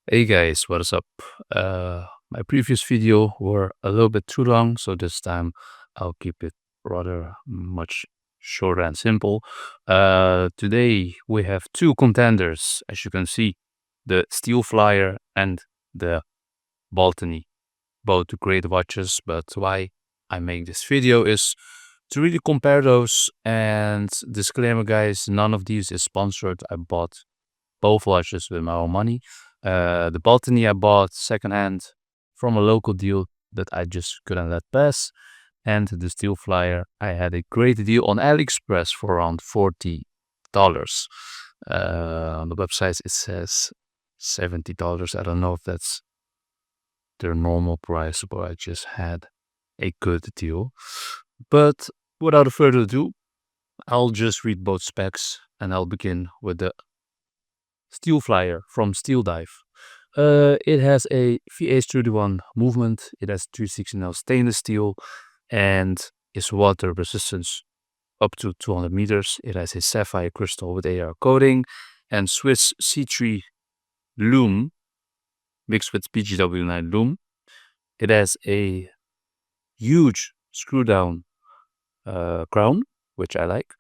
Hey guys, what is up? My previous video were a little bit too long, so this time I'll keep it rather much shorter and simple. Today we have two contenders, as you can see, the Steelflier and the Baltany, both great watches, but why I make this video is to really compare those. And disclaimer guys, none of these is sponsored. I bought both watches with my own money. The Baltany I bought secondhand from a local deal that I just couldn't let pass. And the Steel Flyer, I had a great deal on AliExpress for around $40. On the website it says $70. I don't know if that's their normal price, but I just had a good deal. But without further ado, I'll just read both specs and I'll begin with the Steel Flyer from Steel Dive. It has a VH31 movement. It has 360 stainless steel and is water resistance up to 200 meters. It has a sapphire crystal with AR coating and Swiss C3 loom mixed with PGW9 loom. It has a huge screw down crown, which I like,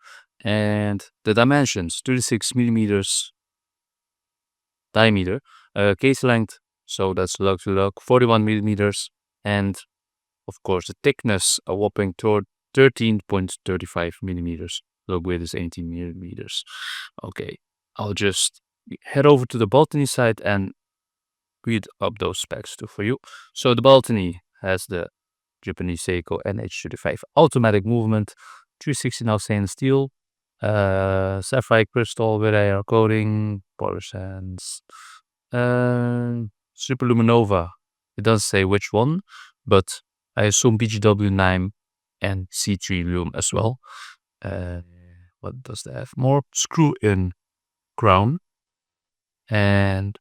and the dimensions 36 millimeters diameter, case length, so that's lug to lug, 41 millimeters, and of course the thickness a whopping 13.35 millimeters. Lug width is 18 millimeters. Okay, I'll just head over to the Baltany side and read up those specs too for you. So the Baltany has the Japanese Seiko NH35 automatic movement, 360 stainless steel, sapphire crystal with AR coating, polish hands, Superluminova. It doesn't say which one, but I assume BGW9 and C3 Lume as well. What does that have? More screw-in crown, and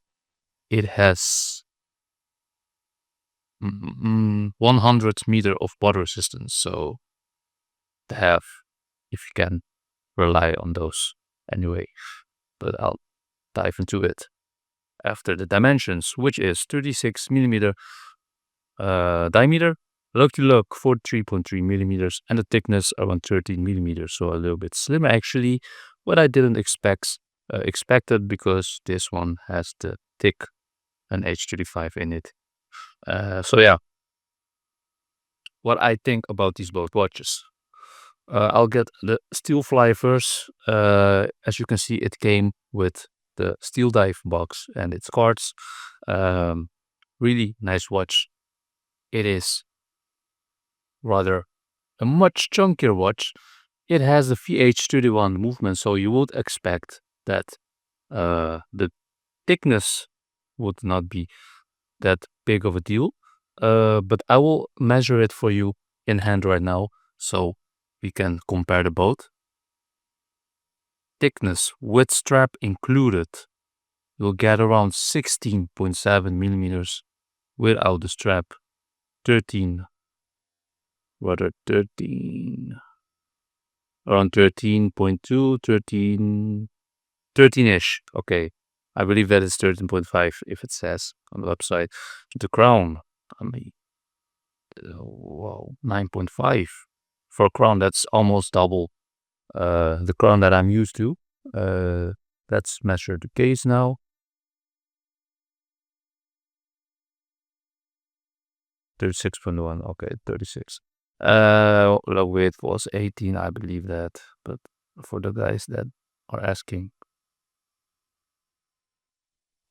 it has 100 meter of water resistance. So to have, if you can rely on those anyway. But I'll dive into it after the dimensions, which is 36 millimeter diameter, lug to lug 43.3 millimeters, and the thickness around 13 millimeters, so a little bit slimmer actually. What I didn't expected because this one has the thick NH35 in it. So yeah, what I think about these both watches. I'll get the Steel Fly first. As you can see, it came with the Steel Dive box and its cards. Really nice watch. It is rather a much chunkier watch. It has the VH31 movement, so you would expect that the thickness would not be that big of a deal. But I will measure it for you in hand right now, so we can compare the both. Thickness with strap included, you'll get around 16.7 millimeters. Without the strap, 13, around 13.2, 13-ish. Okay, I believe that is 13.5 if it says on the website. The crown, I mean, wow, 9.5. For a crown, that's almost double the crown that I'm used to. Let's measure the case now. 36.1, okay, 36. The weight was 18, I believe that, but for the guys that are asking,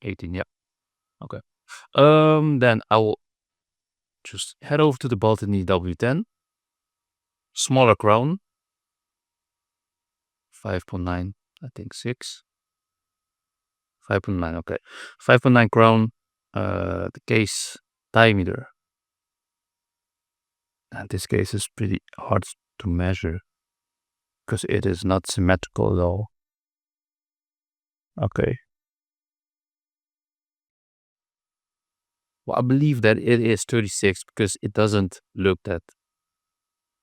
18, yeah, okay. Then I will just head over to the Baltany W10, smaller crown, 5.9, I think 6, 5.9, okay, 5.9 crown, the case diameter, and this case is pretty hard to measure because it is not symmetrical at all. Okay. Well, I believe that it is 36 because it doesn't look that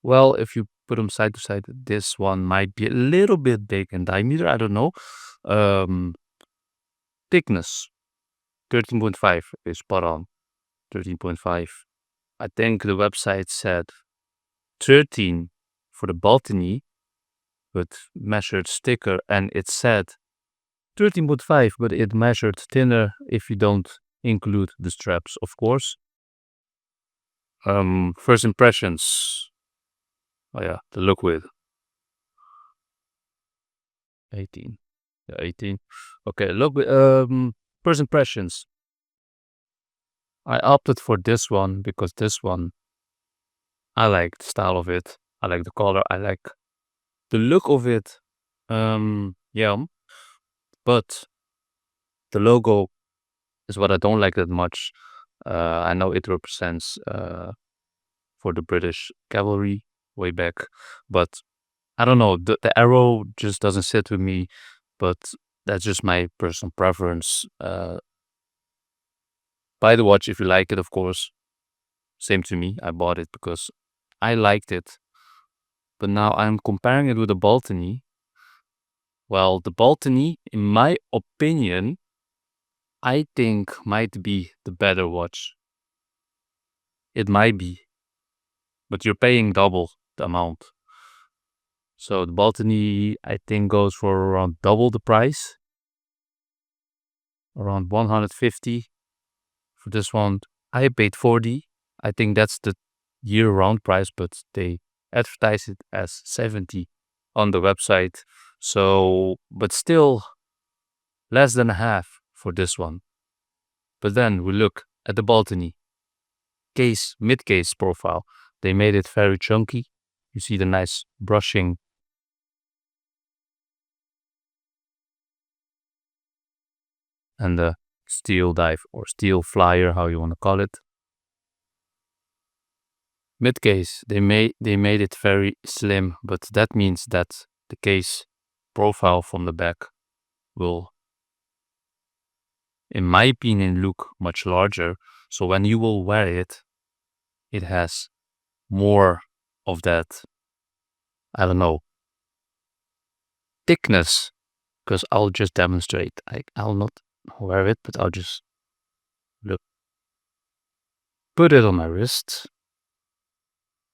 well. If you put them side to side, this one might be a little bit big in diameter. I don't know. Thickness 13.5 is spot on. 13.5. I think the website said 13 for the baltany with measured sticker, and it said 13.5, but it measured thinner if you don't include the straps, of course. First impressions. Oh yeah, the look width. 18. Yeah, 18. Okay, look, first impressions. I opted for this one because this one, I like the style of it. I like the color. I like the look of it. Yeah, but the logo is what I don't like that much. I know it represents for the British cavalry way back, but I don't know. The arrow just doesn't sit with me, but that's just my personal preference. Buy the watch if you like it, of course. Same to me. I bought it because I liked it. But now I'm comparing it with the baltany. Well, the baltany, in my opinion, I think might be the better watch. It might be, but you're paying double the amount. So the baltany, I think, goes for around double the price, around 150. For this one, I paid 40. I think that's the year-round price, but they advertise it as 70 on the website. So, but still less than a half for this one. But then we look at the baltany case, mid-case profile. They made it very chunky. You see the nice brushing and the steel dive or steel flyer, how you want to call it. Mid case, they made it very slim, but that means that the case profile from the back will, in my opinion, look much larger. So when you will wear it, it has more of that, I don't know, thickness. Because I'll just demonstrate. I'll not wear it, but I'll just look, put it on my wrist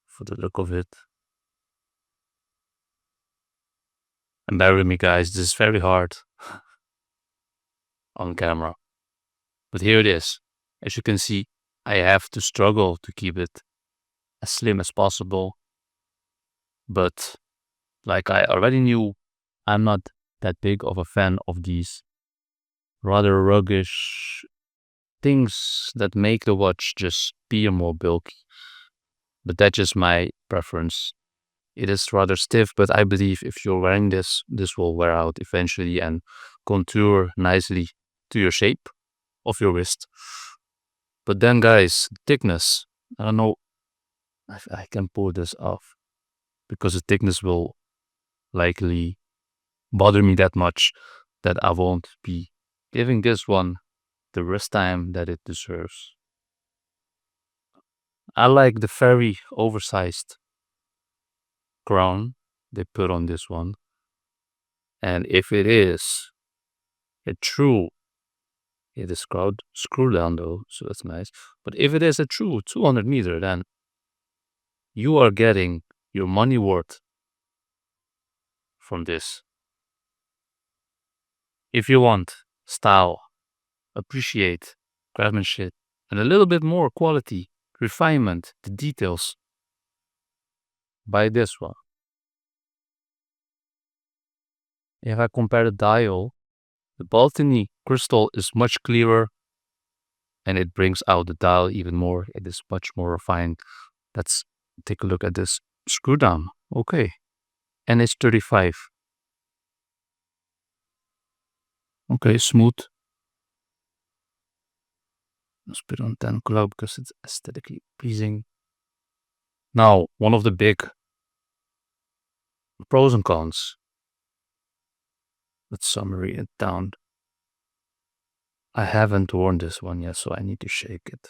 for the look of it. And bear with me, guys, this is very hard on camera. But here it is. As you can see, I have to struggle to keep it as slim as possible. But like I already knew, I'm not that big of a fan of these rather ruggish things that make the watch just appear more bulky. But that's just my preference. It is rather stiff, but I believe if you're wearing this, this will wear out eventually and contour nicely to your shape of your wrist. But then, guys, thickness. I don't know if I can pull this off because the thickness will likely bother me that much that I won't be giving this one the rest time that it deserves. I like the very oversized crown they put on this one. And if it is a true, it is screw down though, so that's nice. But if it is a true 200 meter, then you are getting your money worth from this. If you want style, appreciate craftsmanship, and a little bit more quality, refinement, the details, buy this one. If I compare the dial, the baltany crystal is much clearer and it brings out the dial even more. It is much more refined. Let's take a look at this screw down. Okay. And it's 35. Okay, smooth. Let's put on 10 club because it's aesthetically pleasing. Now, one of the big pros and cons. Let's summary it down. I haven't worn this one yet, so I need to shake it.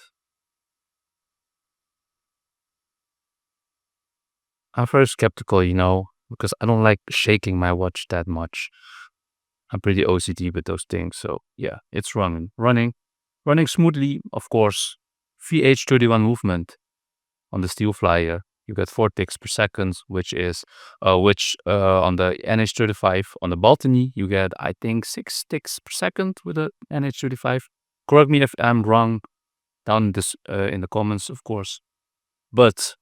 I'm very skeptical, because I don't like shaking my watch that much. I'm pretty OCD with those things, so yeah, it's running. Running smoothly, of course, VH31 movement on the steelflier. You get 4 ticks per second, which on the NH35 on the baltany you get, I think, 6 ticks per second with the NH35. Correct me if I'm wrong down in the comments, of course. But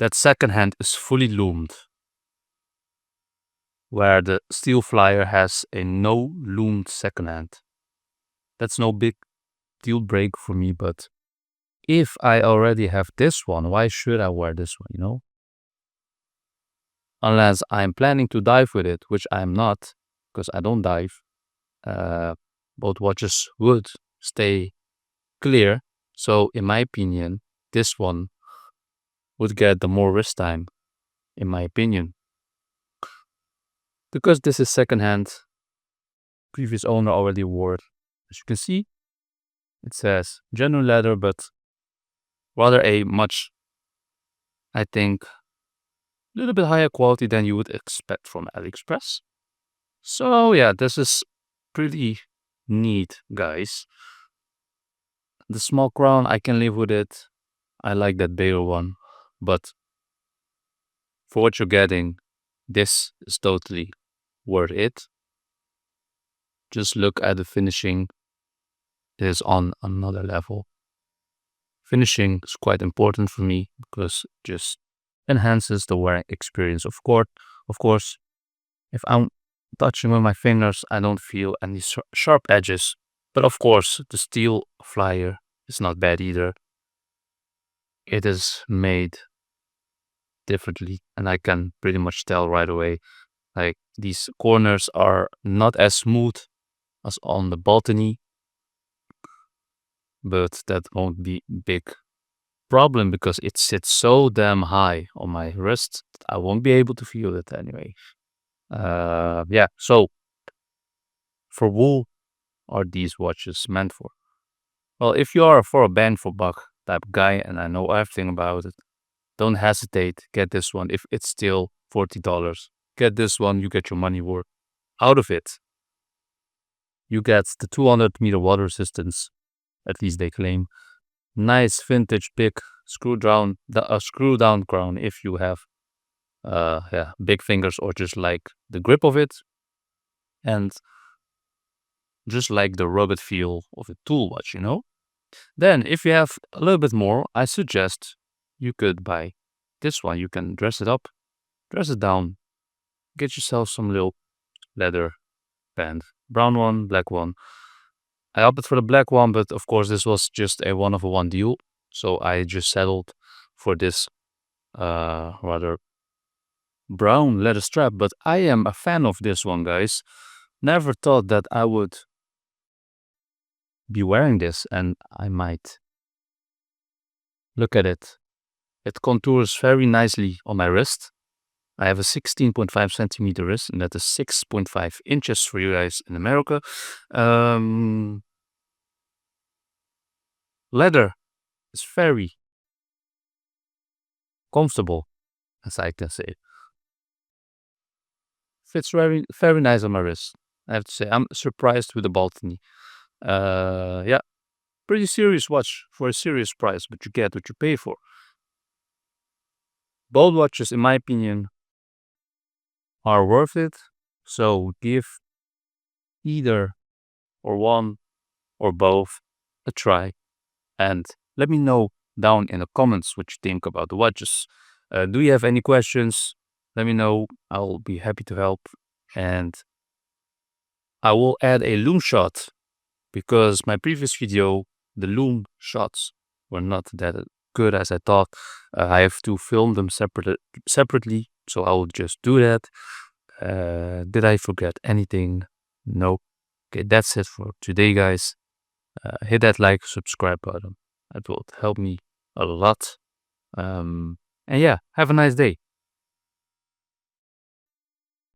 that second hand is fully loomed, where the steelflier has a no loomed second hand. That's no big deal break for me, but if I already have this one, why should I wear this one, you know? Unless I'm planning to dive with it, which I'm not, because I don't dive. Both watches would stay clear. So, in my opinion, this one would get the more wrist time, in my opinion. Because this is secondhand, previous owner already wore it. As you can see, it says genuine leather, but rather a much, I think, a little bit higher quality than you would expect from AliExpress. So yeah, this is pretty neat, guys. The small crown, I can live with it. I like that bigger one. But for what you're getting, this is totally worth it. Just look at the finishing. It is on another level. Finishing is quite important for me because it just enhances the wearing experience. Of course, if I'm touching with my fingers, I don't feel any sharp edges. But of course, the steel flyer is not bad either. It is made differently, and I can pretty much tell right away. Like, these corners are not as smooth as on the baltany, but that won't be big problem because it sits so damn high on my wrist that I won't be able to feel it anyway. Yeah, so for who are these watches meant for? Well, if you are for a bang for buck type guy and I know everything about it, don't hesitate. Get this one. If it's still $40, get this one. You get your money worth out of it. You get the 200-meter water resistance, at least they claim. Nice vintage big screw down crown if you have big fingers or just like the grip of it, and just like the rugged feel of a tool watch, you know? Then, if you have a little bit more, I suggest you could buy this one. You can dress it up, dress it down, get yourself some little leather band. Brown one, black one. I opted for the black one, but of course this was just a one-of-one deal. So I just settled for this rather brown leather strap. But I am a fan of this one, guys. Never thought that I would be wearing this, and I might. Look at it. It contours very nicely on my wrist. I have a 16.5 centimeter wrist, and that is 6.5 inches for you guys in America. Leather is very comfortable, as I can say. Fits very, very nice on my wrist. I have to say, I'm surprised with the baltany. Yeah, pretty serious watch for a serious price, but you get what you pay for. Both watches, in my opinion, are worth it. So give either or one or both a try, and let me know down in the comments what you think about the watches. Do you have any questions? Let me know. I'll be happy to help. And I will add a loom shot because my previous video, the loom shots were not that good as I thought. I have to film them separately, so I will just do that. Did I forget anything? No. Okay, that's it for today, guys. Hit that like, subscribe button. It will help me a lot. And yeah, have a nice day.